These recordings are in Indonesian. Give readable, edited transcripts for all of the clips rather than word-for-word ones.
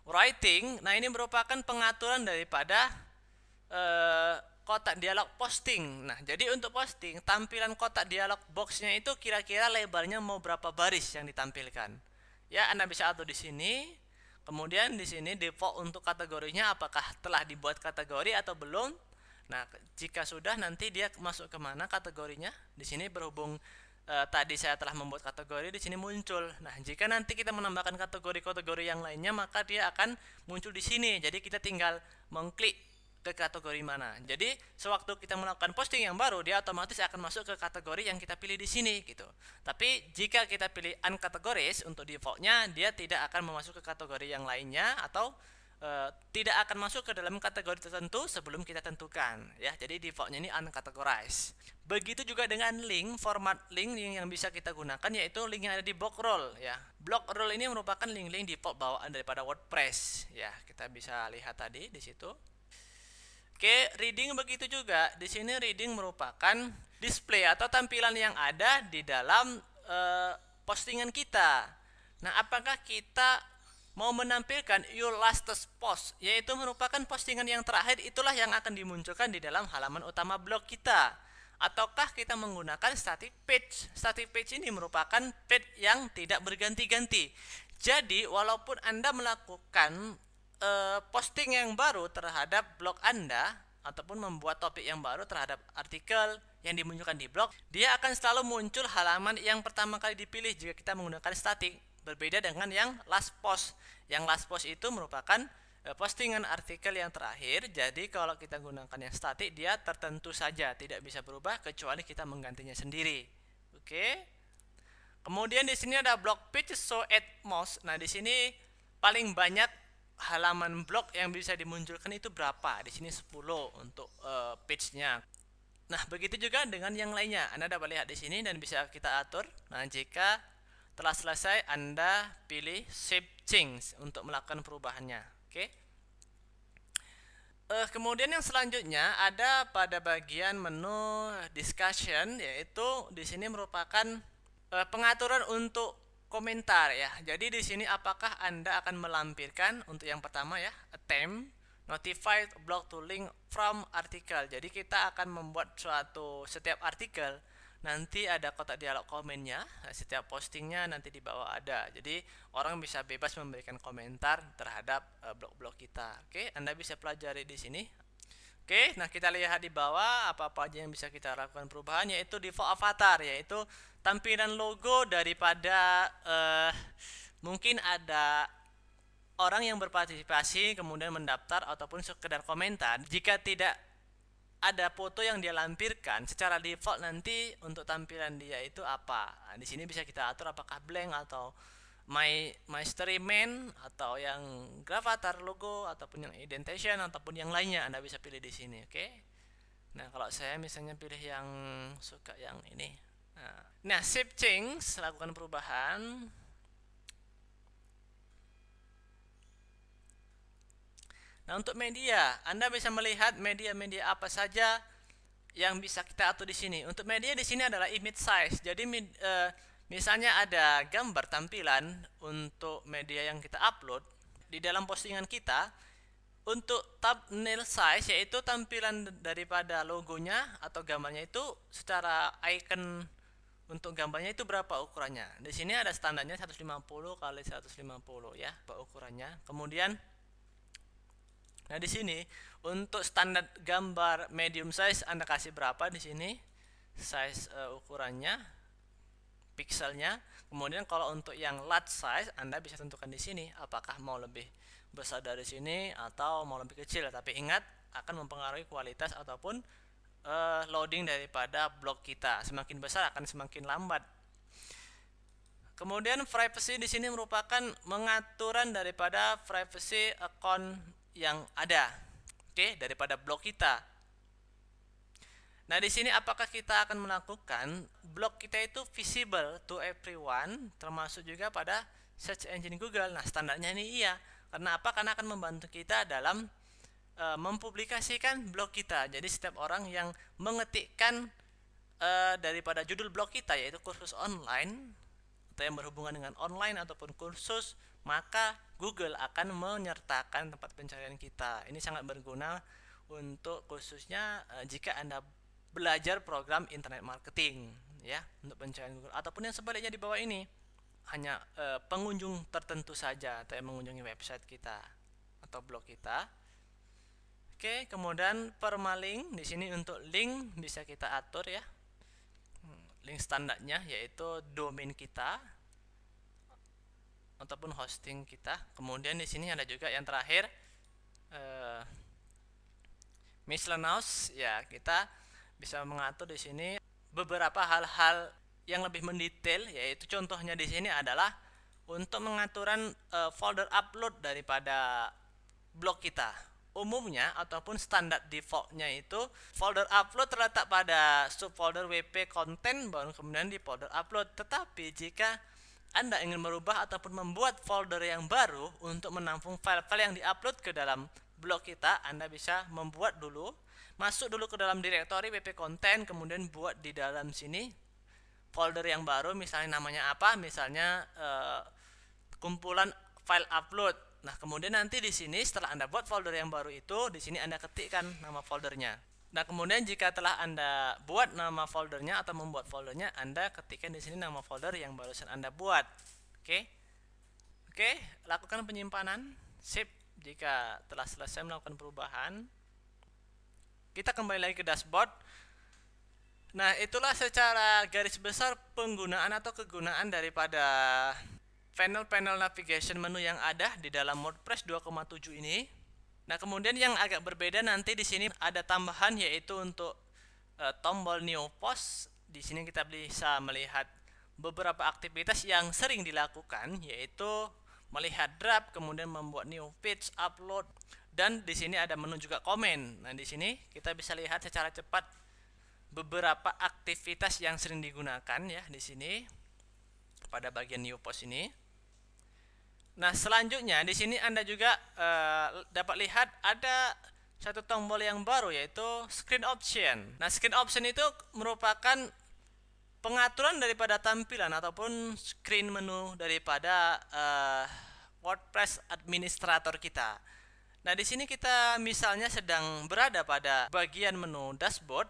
writing, nah ini merupakan pengaturan daripada kotak dialog posting. Nah, jadi untuk posting, tampilan kotak dialog boxnya itu kira-kira lebarnya mau berapa baris yang ditampilkan. Ya, Anda bisa atur di sini. Kemudian di sini default untuk kategorinya apakah telah dibuat kategori atau belum. Nah, jika sudah nanti dia masuk ke mana kategorinya. Di sini berhubung tadi saya telah membuat kategori, di sini muncul. Nah, jika nanti kita menambahkan kategori-kategori yang lainnya, maka dia akan muncul di sini. Jadi kita tinggal mengklik ke kategori mana. Jadi sewaktu kita melakukan posting yang baru, dia otomatis akan masuk ke kategori yang kita pilih di sini gitu. Tapi jika kita pilih uncategorized untuk defaultnya, dia tidak akan masuk ke kategori yang lainnya atau tidak akan masuk ke dalam kategori tertentu sebelum kita tentukan ya. Jadi defaultnya ini uncategorized. Begitu juga dengan link, format link yang bisa kita gunakan yaitu link yang ada di block roll ya. Block roll ini merupakan link-link default bawaan daripada WordPress ya. Kita bisa lihat tadi di situ. Oke, reading begitu juga. Di sini reading merupakan display atau tampilan yang ada di dalam postingan kita. Nah, apakah kita mau menampilkan your latest post, yaitu merupakan postingan yang terakhir, itulah yang akan dimunculkan di dalam halaman utama blog kita. Ataukah kita menggunakan static page? Static page ini merupakan page yang tidak berganti-ganti. Jadi, walaupun Anda melakukan posting yang baru terhadap blog Anda ataupun membuat topik yang baru terhadap artikel yang dimunculkan di blog, dia akan selalu muncul halaman yang pertama kali dipilih jika kita menggunakan static. Berbeda dengan yang last post. Yang last post itu merupakan postingan artikel yang terakhir. Jadi kalau kita gunakan yang static, dia tertentu saja, tidak bisa berubah kecuali kita menggantinya sendiri. Oke. Kemudian di sini ada blog page show at most. Nah, di sini paling banyak halaman blog yang bisa dimunculkan itu berapa? Di sini 10 untuk page-nya. Nah, begitu juga dengan yang lainnya. Anda dapat lihat di sini dan bisa kita atur. Nah, jika telah selesai, Anda pilih Save Change untuk melakukan perubahannya. Oke. Kemudian yang selanjutnya ada pada bagian menu discussion, yaitu di sini merupakan pengaturan untuk komentar ya. Jadi di sini apakah Anda akan melampirkan untuk yang pertama ya, attempt notified blog to link from article. Jadi kita akan membuat setiap artikel nanti ada kotak dialog komennya, setiap postingnya nanti di bawah ada. Jadi orang bisa bebas memberikan komentar terhadap blog-blog kita. Oke, Anda bisa pelajari di sini. Oke, nah kita lihat di bawah apa-apa aja yang bisa kita lakukan perubahan, yaitu default avatar, yaitu tampilan logo daripada mungkin ada orang yang berpartisipasi kemudian mendaftar ataupun sekedar komentar. Jika tidak ada foto yang dia lampirkan, secara default nanti untuk tampilan dia itu apa. Nah, di sini bisa kita atur apakah blank atau my story main atau yang gravatar logo ataupun yang indentation ataupun yang lainnya Anda bisa pilih di sini, oke? Nah, kalau saya misalnya pilih yang suka yang ini. Nah, save change, lakukan perubahan. Nah, untuk media, Anda bisa melihat media-media apa saja yang bisa kita atur di sini. Untuk media di sini adalah image size. Jadi misalnya ada gambar tampilan untuk media yang kita upload di dalam postingan kita, untuk thumbnail size yaitu tampilan daripada logonya atau gambarnya itu secara icon untuk gambarnya itu berapa ukurannya. Di sini ada standarnya 150 kali 150 ya, ukurannya. Kemudian nah di sini untuk standar gambar medium size Anda kasih berapa di sini size ukurannya, pixelnya. Kemudian kalau untuk yang large size Anda bisa tentukan di sini apakah mau lebih besar dari sini atau mau lebih kecil. Tapi ingat akan mempengaruhi kualitas ataupun loading daripada blog kita. Semakin besar akan semakin lambat. Kemudian privacy di sini merupakan mengaturan daripada privacy account yang ada, oke, daripada blog kita. Nah, di sini apakah kita akan melakukan blog kita itu visible to everyone, termasuk juga pada search engine Google. Nah, standarnya ini iya. Karena apa? Karena akan membantu kita dalam mempublikasikan blog kita. Jadi setiap orang yang mengetikkan daripada judul blog kita yaitu kursus online atau yang berhubungan dengan online ataupun kursus, maka Google akan menyertakan tempat pencarian kita. Ini sangat berguna untuk khususnya jika Anda belajar program internet marketing ya, untuk pencarian Google, ataupun yang sebaliknya di bawah ini hanya pengunjung tertentu saja atau yang mengunjungi website kita atau blog kita. Oke, kemudian permalink di sini untuk link bisa kita atur ya. Link standarnya yaitu domain kita ataupun hosting kita. Kemudian di sini ada juga yang terakhir miscellaneous ya, kita bisa mengatur di sini beberapa hal-hal yang lebih mendetail, yaitu contohnya di sini adalah untuk mengaturan folder upload daripada blog kita. Umumnya ataupun standar defaultnya itu folder upload terletak pada subfolder WP content, baru kemudian di folder upload. Tetapi jika Anda ingin merubah ataupun membuat folder yang baru untuk menampung file-file yang diupload ke dalam blog kita, Anda bisa membuat dulu, masuk dulu ke dalam direktori WP content, kemudian buat di dalam sini folder yang baru, misalnya namanya apa, misalnya kumpulan file upload. Nah, kemudian nanti di sini setelah Anda buat folder yang baru itu, di sini Anda ketikkan nama foldernya. Nah, kemudian jika telah Anda buat nama foldernya atau membuat foldernya, Anda ketikkan di sini nama folder yang barusan Anda buat. Oke. Oke, lakukan penyimpanan. Sip. Jika telah selesai melakukan perubahan, kita kembali lagi ke dashboard. Nah, itulah secara garis besar penggunaan atau kegunaan daripada panel-panel navigation menu yang ada di dalam WordPress 2.7 ini. Nah, kemudian yang agak berbeda nanti di sini ada tambahan, yaitu untuk tombol new post. Di sini kita bisa melihat beberapa aktivitas yang sering dilakukan, yaitu melihat draft, kemudian membuat new page, upload, dan di sini ada menu juga komen. Nah, di sini kita bisa lihat secara cepat beberapa aktivitas yang sering digunakan ya di sini pada bagian new post ini. Nah, selanjutnya di sini Anda juga dapat lihat ada satu tombol yang baru, yaitu screen option. Nah, screen option itu merupakan pengaturan daripada tampilan ataupun screen menu daripada WordPress administrator kita. Nah, di sini kita misalnya sedang berada pada bagian menu dashboard.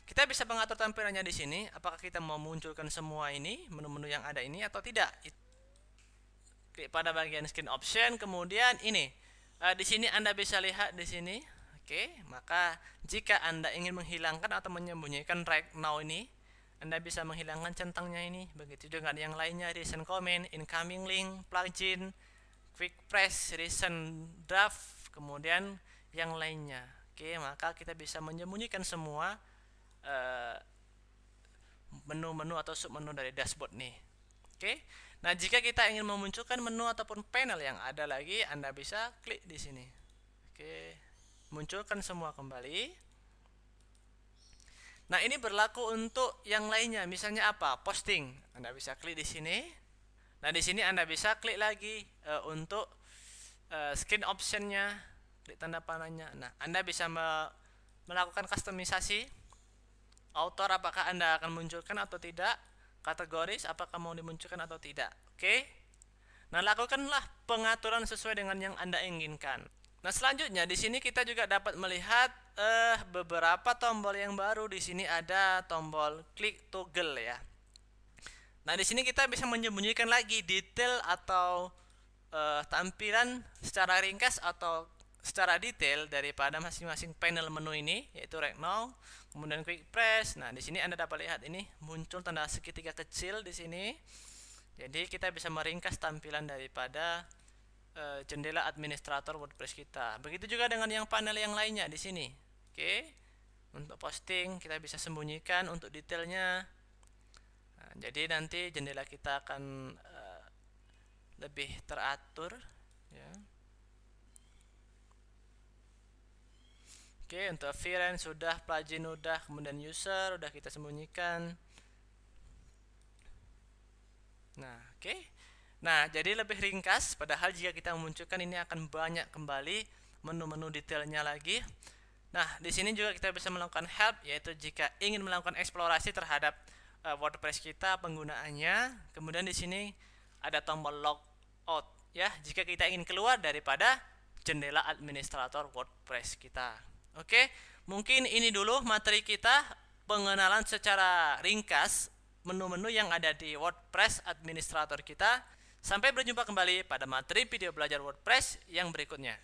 Kita bisa mengatur tampilannya di sini, apakah kita mau munculkan semua ini, menu-menu yang ada ini atau tidak. Klik pada bagian screen option, kemudian ini. Di sini Anda bisa lihat di sini. Oke, maka jika Anda ingin menghilangkan atau menyembunyikan right now ini, Anda bisa menghilangkan centangnya ini. Begitu juga yang lainnya, recent comment, incoming link, plugin, quick press, recent draft, kemudian yang lainnya. Oke, maka kita bisa menyembunyikan semua menu-menu atau submenu dari dashboard nih. Oke. Nah, jika kita ingin memunculkan menu ataupun panel yang ada lagi, Anda bisa klik di sini. Oke. Munculkan semua kembali. Nah, ini berlaku untuk yang lainnya. Misalnya apa? Posting. Anda bisa klik di sini. Nah, di sini Anda bisa klik lagi untuk screen optionnya, klik tanda panahnya. Nah, Anda bisa melakukan kustomisasi. Author apakah Anda akan munculkan atau tidak, kategoris apakah mau dimunculkan atau tidak. Oke. Nah, lakukanlah pengaturan sesuai dengan yang Anda inginkan. Nah, selanjutnya di sini kita juga dapat melihat beberapa tombol yang baru. Di sini ada tombol klik toggle ya. Nah, di sini kita bisa menyembunyikan lagi detail atau tampilan secara ringkas atau secara detail daripada masing-masing panel menu ini, yaitu right now, kemudian quick press. Nah, di sini Anda dapat lihat ini muncul tanda segitiga kecil di sini. Jadi kita bisa meringkas tampilan daripada jendela administrator WordPress kita. Begitu juga dengan yang panel yang lainnya di sini. Oke. Untuk posting kita bisa sembunyikan untuk detailnya. Nah, jadi nanti jendela kita akan lebih teratur ya. Oke, untuk appearance sudah, plugin sudah, kemudian user sudah kita sembunyikan. Nah, oke. Nah, jadi lebih ringkas, padahal jika kita memunculkan ini akan banyak kembali menu-menu detailnya lagi. Nah, di sini juga kita bisa melakukan help, yaitu jika ingin melakukan eksplorasi terhadap WordPress kita penggunaannya. Kemudian di sini ada tombol logout ya, jika kita ingin keluar daripada jendela administrator WordPress kita. Oke, mungkin ini dulu materi kita, pengenalan secara ringkas menu-menu yang ada di WordPress administrator kita. Sampai berjumpa kembali pada materi video belajar WordPress yang berikutnya.